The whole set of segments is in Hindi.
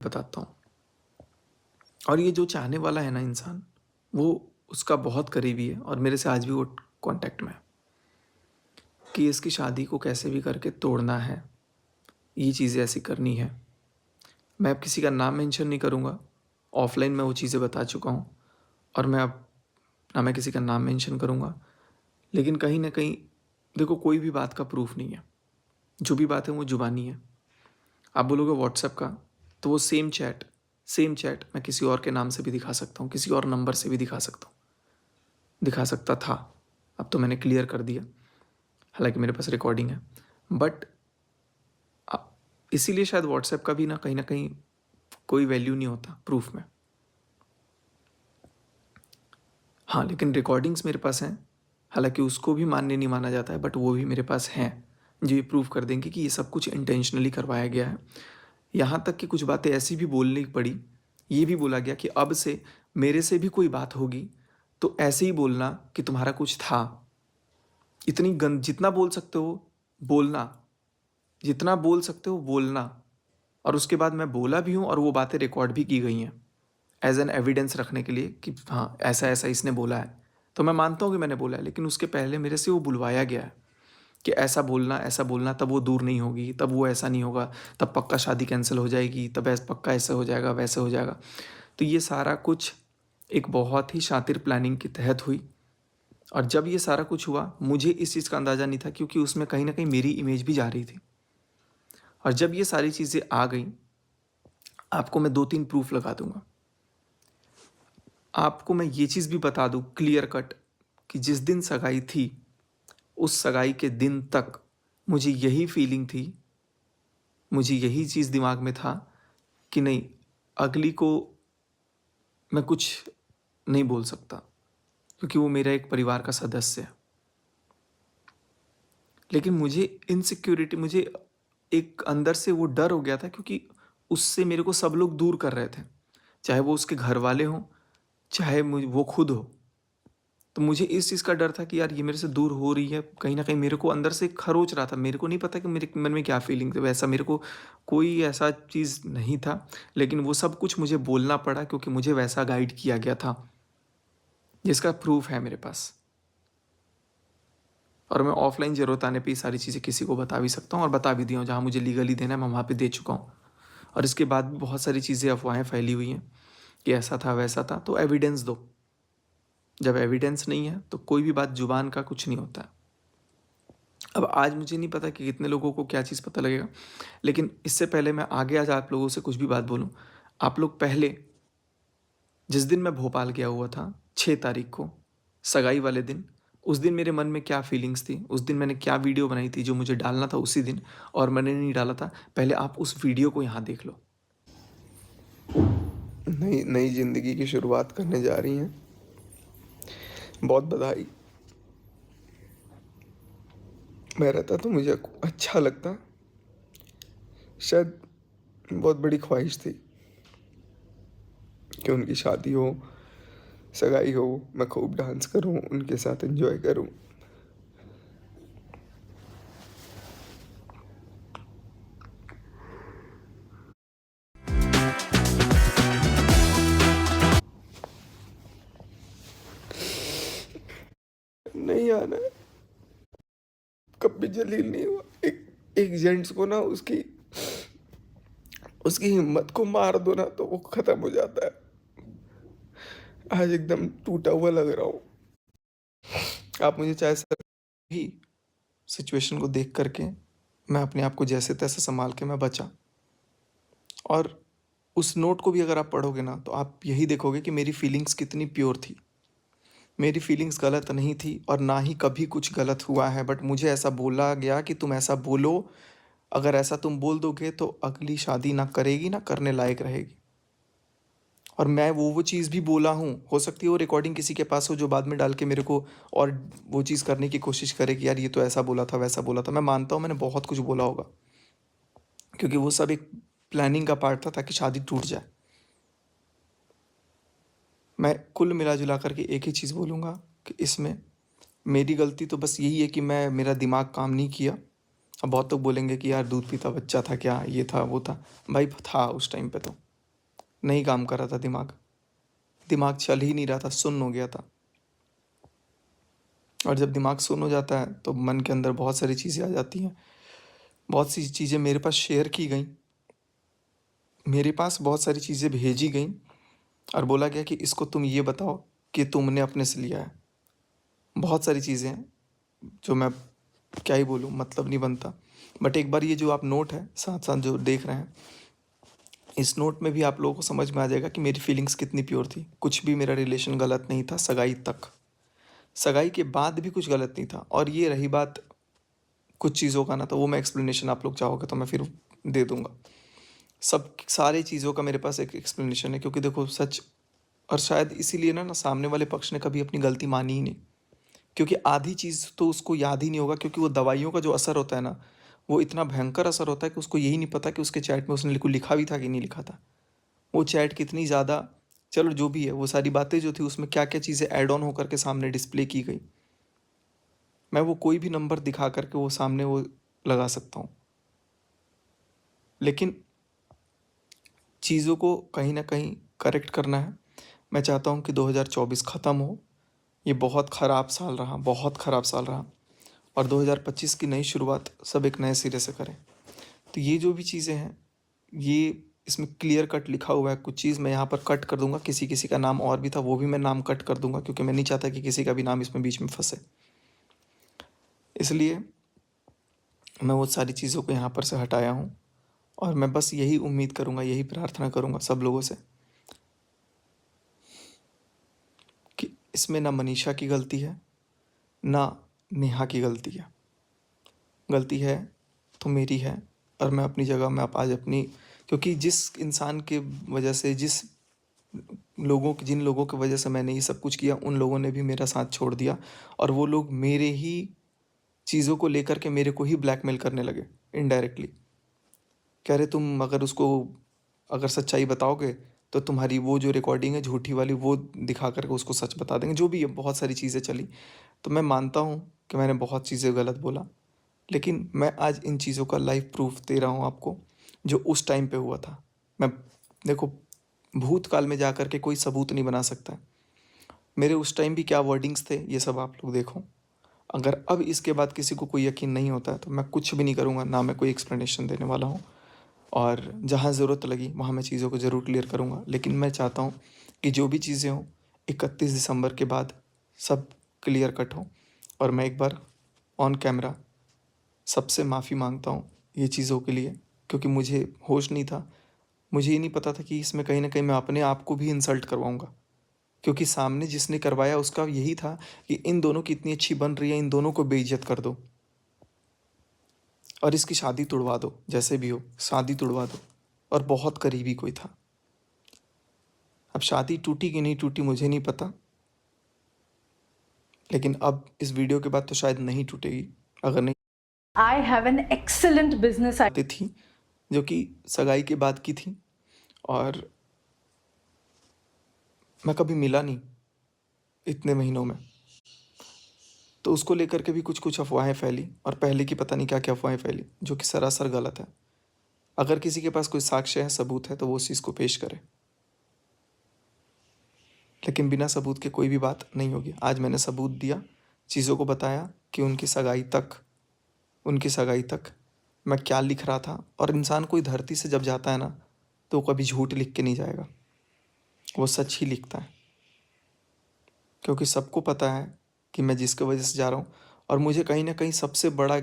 बताता हूँ। और ये जो चाहने वाला है ना इंसान, वो उसका बहुत करीबी है और मेरे से आज भी वो कॉन्टैक्ट में है कि इसकी शादी को कैसे भी करके तोड़ना है, ये चीज़ें ऐसी करनी है। मैं अब किसी का नाम मेंशन नहीं करूँगा, ऑफ़लाइन मैं वो चीज़ें बता चुका हूँ और मैं अब ना मैं किसी का नाम मेंशन करूँगा। लेकिन कहीं न कहीं देखो, कोई भी बात का प्रूफ़ नहीं है, जो भी बात है वो ज़ुबानी है। आप बोलोगे व्हाट्सएप का, तो वो सेम चैट मैं किसी और के नाम से भी दिखा सकता हूँ, किसी और नंबर से भी दिखा सकता हूँ, दिखा सकता था। अब तो मैंने क्लियर कर दिया, हालाँकि मेरे पास रिकॉर्डिंग है। बट अ, इसीलिए शायद व्हाट्सएप का भी ना कहीं न कहीं कोई वैल्यू नहीं होता प्रूफ़ में। हाँ, लेकिन रिकॉर्डिंग्स मेरे पास हैं, हालाँकि उसको भी मान्य नहीं माना जाता है, बट वो भी मेरे पास हैं, जो ये प्रूव कर देंगे कि ये सब कुछ इंटेंशनली करवाया गया है। यहाँ तक कि कुछ बातें ऐसी भी बोलनी पड़ी, ये भी बोला गया कि अब से मेरे से भी कोई बात होगी, तो ऐसे ही बोलना कि तुम्हारा कुछ था। इतनी गंद जितना बोल सकते हो बोलना, जितना बोल सकते हो बोलना। और उसके बाद मैं बोला भी हूँ और वो बातें रिकॉर्ड भी की गई हैं, एज़ एन एविडेंस रखने के लिए कि हाँ, ऐसा-ऐसा इसने बोला है। तो मैं मानता हूँ कि मैंने बोला है, लेकिन उसके पहले मेरे से वो बुलवाया गया है कि ऐसा बोलना, तब वो दूर नहीं होगी, तब वो ऐसा नहीं होगा, तब पक्का शादी कैंसल हो जाएगी, तब पक्का ऐसा हो जाएगा, वैसे हो जाएगा। तो ये सारा कुछ एक बहुत ही शातिर प्लानिंग के तहत हुई और जब ये सारा कुछ हुआ, मुझे इस चीज़ का अंदाज़ा नहीं था क्योंकि उसमें कहीं न कहीं मेरी इमेज भी जा रही थी। और जब ये सारी चीज़ें आ गईं, आपको मैं 2-3 प्रूफ़ लगा दूँगा। आपको मैं ये चीज़ भी बता दूँ क्लियर कट कि जिस दिन सगाई थी, उस सगाई के दिन तक मुझे यही फीलिंग थी, मुझे यही चीज़ दिमाग में था कि नहीं, अगली को मैं कुछ नहीं बोल सकता क्योंकि वो मेरा एक परिवार का सदस्य है। लेकिन मुझे एक अंदर से वो डर हो गया था क्योंकि उससे मेरे को सब लोग दूर कर रहे थे। चाहे वो उसके घरवाले हों, चाहे वो खुद हो। तो मुझे इस चीज़ का डर था कि यार ये मेरे से दूर हो रही है, कहीं न कहीं मेरे को अंदर से खरोच रहा था। मेरे को नहीं पता कि मेरे मन में क्या फीलिंग थी, वैसा मेरे को कोई ऐसा चीज़ नहीं था। लेकिन वो सब कुछ मुझे बोलना पड़ा क्योंकि मुझे वैसा गाइड किया गया था, जिसका प्रूफ़ है मेरे पास। और मैं ऑफ़लाइन ज़रूरत आने पे ये सारी चीज़ें किसी को बता भी सकता हूँ और बता भी दिया हूँ, जहाँ मुझे लीगली देना है मैं वहाँ पे दे चुका हूँ। और इसके बाद भी बहुत सारी चीज़ें, अफ़वाहें फैली हुई हैं कि ऐसा था, वैसा था, तो एविडेंस दो। जब एविडेंस नहीं है, तो कोई भी बात ज़ुबान का कुछ नहीं होता है। अब आज मुझे नहीं पता कि कितने लोगों को क्या चीज़ पता लगेगा, लेकिन इससे पहले मैं आगे आज आप लोगों से कुछ भी बात बोलूँ, आप लोग पहले जिस दिन मैं भोपाल गया हुआ था 6 तारीख को, सगाई वाले दिन, उस दिन मेरे मन में क्या फीलिंग्स थी, उस दिन मैंने क्या वीडियो बनाई थी जो मुझे डालना था उसी दिन और मैंने नहीं डाला था, पहले आप उस वीडियो को यहाँ देख लो। नई नई ज़िंदगी की शुरुआत करने जा रही हैं, बहुत बधाई। मैं रहता तो मुझे अच्छा लगता, शायद बहुत बड़ी ख्वाहिश थी कि उनकी शादी हो, सगाई हो, मैं खूब डांस करूं, उनके साथ एंजॉय करूं। नहीं आना है, कभी जलील नहीं हुआ। एक एक जेंट्स को ना उसकी उसकी हिम्मत को मार दो ना तो वो खत्म हो जाता है। आज एकदम टूटा हुआ लग रहा हूँ। आप मुझे चाहे सर भी सिचुएशन को देख करके मैं अपने आप को जैसे तैसे संभाल के मैं बचा। और उस नोट को भी अगर आप पढ़ोगे ना तो आप यही देखोगे कि मेरी फीलिंग्स कितनी प्योर थी। मेरी फीलिंग्स गलत नहीं थी और ना ही कभी कुछ गलत हुआ है, बट मुझे ऐसा बोला गया कि तुम ऐसा बोलो, अगर ऐसा तुम बोल दोगे तो अगली शादी ना करेगी ना करने लायक रहेगी। और मैं वो चीज़ भी बोला हूँ, हो सकती है वो रिकॉर्डिंग किसी के पास हो जो बाद में डाल के मेरे को और वो चीज़ करने की कोशिश करे कि यार ये तो ऐसा बोला था, वैसा बोला था। मैं मानता हूँ मैंने बहुत कुछ बोला होगा, क्योंकि वो सब एक प्लानिंग का पार्ट था ताकि शादी टूट जाए। मैं कुल मिला जुला करके एक ही चीज़ बोलूँगा कि इसमें मेरी गलती तो बस यही है कि मेरा दिमाग काम नहीं किया। अब बहुत लोग बोलेंगे कि यार दूध पीता बच्चा था क्या, ये था, वो था। भाई था उस टाइम पे तो। नहीं काम कर रहा था दिमाग, दिमाग चल ही नहीं रहा था, सुन्न हो गया था। और जब दिमाग सुन्न हो जाता है तो मन के अंदर बहुत सारी चीज़ें आ जाती हैं, बहुत सी चीज़ें मेरे पास शेयर की गई, मेरे पास बहुत सारी चीज़ें भेजी गई और बोला गया कि इसको तुम ये बताओ कि तुमने अपने से लिया है। बहुत सारी चीज़ें हैं जो मैं क्या ही बोलूँ, मतलब नहीं बनता। बट एक बार ये जो आप नोट है साथ साथ जो देख रहे हैं, इस नोट में भी आप लोगों को समझ में आ जाएगा कि मेरी फीलिंग्स कितनी प्योर थी। कुछ भी मेरा रिलेशन गलत नहीं था, सगाई तक, सगाई के बाद भी कुछ गलत नहीं था। और ये रही बात कुछ चीज़ों का ना, तो वो मैं एक्सप्लेनेशन आप लोग चाहोगे तो मैं फिर दे दूंगा। सब सारी चीज़ों का मेरे पास एक एक्सप्लेनेशन है, क्योंकि देखो सच, और शायद इसीलिए ना सामने वाले पक्ष ने कभी अपनी गलती मानी ही नहीं, क्योंकि आधी चीज़ तो उसको याद ही नहीं होगा, क्योंकि वो दवाइयों का जो असर होता है ना, वो इतना भयंकर असर होता है कि उसको यही नहीं पता कि उसके चैट में उसने कुछ लिखा भी था कि नहीं लिखा था। वो चैट कितनी ज़्यादा, चलो जो भी है, वो सारी बातें जो थी उसमें क्या क्या चीज़ें ऐड ऑन होकर के सामने डिस्प्ले की गई, मैं वो कोई भी नंबर दिखा करके वो सामने वो लगा सकता हूँ। लेकिन चीज़ों को कहीं ना कहीं करेक्ट करना है। मैं चाहता हूँ कि 2024 ख़त्म हो, ये बहुत ख़राब साल रहा, बहुत ख़राब साल रहा, और 2025 की नई शुरुआत सब एक नए सिरे से करें। तो ये जो भी चीज़ें हैं, ये इसमें क्लियर कट लिखा हुआ है। कुछ चीज़ मैं यहाँ पर कट कर दूंगा, किसी किसी का नाम और भी था वो भी मैं नाम कट कर दूंगा, क्योंकि मैं नहीं चाहता कि किसी का भी नाम इसमें बीच में फंसे। इसलिए मैं वो सारी चीज़ों को यहाँ पर से हटाया हूँ, और मैं बस यही उम्मीद करूँगा, यही प्रार्थना करूँगा सब लोगों से कि इसमें ना मनीषा की गलती है, ना नेहा की गलती है। गलती है तो मेरी है, और मैं अपनी जगह में आप आज अपनी, क्योंकि जिस इंसान के वजह से, जिन लोगों की वजह से मैंने ये सब कुछ किया, उन लोगों ने भी मेरा साथ छोड़ दिया, और वो लोग मेरे ही चीज़ों को लेकर के मेरे को ही ब्लैकमेल करने लगे इनडायरेक्टली। कह रहे तुम अगर उसको, अगर सच्चाई बताओगे तो तुम्हारी वो जो रिकॉर्डिंग है झूठी वाली, वो दिखा करके उसको सच बता देंगे। जो भी है, बहुत सारी चीज़ें चली। तो मैं मानता हूँ कि मैंने बहुत चीज़ें गलत बोला, लेकिन मैं आज इन चीज़ों का लाइव प्रूफ दे रहा हूँ आपको, जो उस टाइम पे हुआ था। मैं, देखो, भूतकाल में जा कर के कोई सबूत नहीं बना सकता। मेरे उस टाइम भी क्या वर्डिंग्स थे, ये सब आप लोग देखो। अगर अब इसके बाद किसी को कोई यकीन नहीं होता है तो मैं कुछ भी नहीं करूँगा, ना मैं कोई एक्सप्लेनेशन देने वाला हूँ। और जहाँ ज़रूरत लगी वहाँ मैं चीज़ों को ज़रूर क्लियर करूँगा, लेकिन मैं चाहता हूँ कि जो भी चीज़ें हों 31 दिसंबर के बाद सब क्लियर कट हो। और मैं एक बार ऑन कैमरा सबसे माफ़ी मांगता हूँ ये चीज़ों के लिए, क्योंकि मुझे होश नहीं था। मुझे ये नहीं पता था कि इसमें कहीं ना कहीं मैं अपने आप को भी इंसल्ट करवाऊँगा, क्योंकि सामने जिसने करवाया उसका यही था कि इन दोनों की इतनी अच्छी बन रही है, इन दोनों को बेइज्जत कर दो और इसकी शादी तुड़वा दो, जैसे भी हो शादी तुड़वा दो। और बहुत करीबी कोई था। अब शादी टूटी कि नहीं टूटी मुझे नहीं पता, लेकिन अब इस वीडियो के बाद तो शायद नहीं टूटेगी। अगर नहीं, I have an excellent business idea. बातें थी जो कि सगाई के बाद की थी, और मैं कभी मिला नहीं इतने महीनों में, तो उसको लेकर के भी कुछ कुछ अफवाहें फैली, और पहले की पता नहीं क्या क्या अफवाहें फैली, जो कि सरासर गलत है। अगर किसी के पास कोई साक्ष्य है, सबूत है, तो वो उस चीज़ को पेश करे, लेकिन बिना सबूत के कोई भी बात नहीं होगी। आज मैंने सबूत दिया, चीज़ों को बताया कि उनकी सगाई तक मैं क्या लिख रहा था। और इंसान कोई धरती से जब जाता है ना, तो वो कभी झूठ लिख के नहीं जाएगा, वो सच ही लिखता है, क्योंकि सबको पता है कि मैं जिसके वजह से जा रहा हूँ। और मुझे कहीं ना कहीं सबसे बड़ा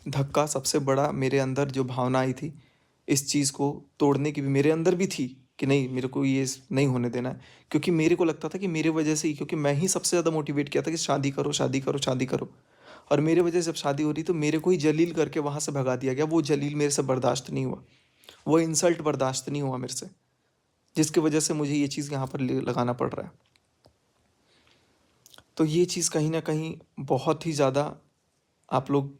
धक्का, सबसे बड़ा मेरे अंदर जो भावना आई थी इस चीज़ को तोड़ने की, भी मेरे अंदर भी थी कि नहीं, मेरे को ये नहीं होने देना है। क्योंकि मेरे को लगता था कि मेरे वजह से ही, क्योंकि मैं ही सबसे ज़्यादा मोटिवेट किया था कि शादी करो, शादी करो, शादी करो। और मेरे वजह से जब शादी हो रही तो मेरे को ही जलील करके वहाँ से भगा दिया गया। वो जलील मेरे से बर्दाश्त नहीं हुआ, वो इंसल्ट बर्दाश्त नहीं हुआ मेरे से, जिसकी वजह से मुझे ये चीज़ यहाँ पर लगाना पड़ रहा है। तो ये चीज़ कहीं ना कहीं बहुत ही ज़्यादा, आप लोग,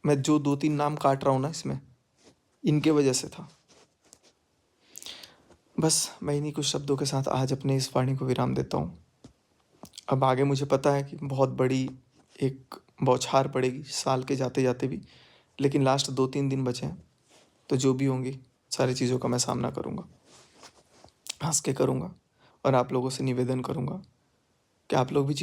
मैं जो 2-3 नाम काट रहा हूँ ना इसमें, इनके वजह से था। बस मैं इन्हीं कुछ शब्दों के साथ आज अपने इस वाणी को विराम देता हूँ। अब आगे मुझे पता है कि बहुत बड़ी एक बौछार पड़ेगी साल के जाते जाते भी, लेकिन लास्ट 2-3 दिन बचे हैं, तो जो भी होंगी सारी चीज़ों का मैं सामना करूँगा, हँस के करूँगा और आप लोगों से निवेदन करूँगा कि आप लोग भी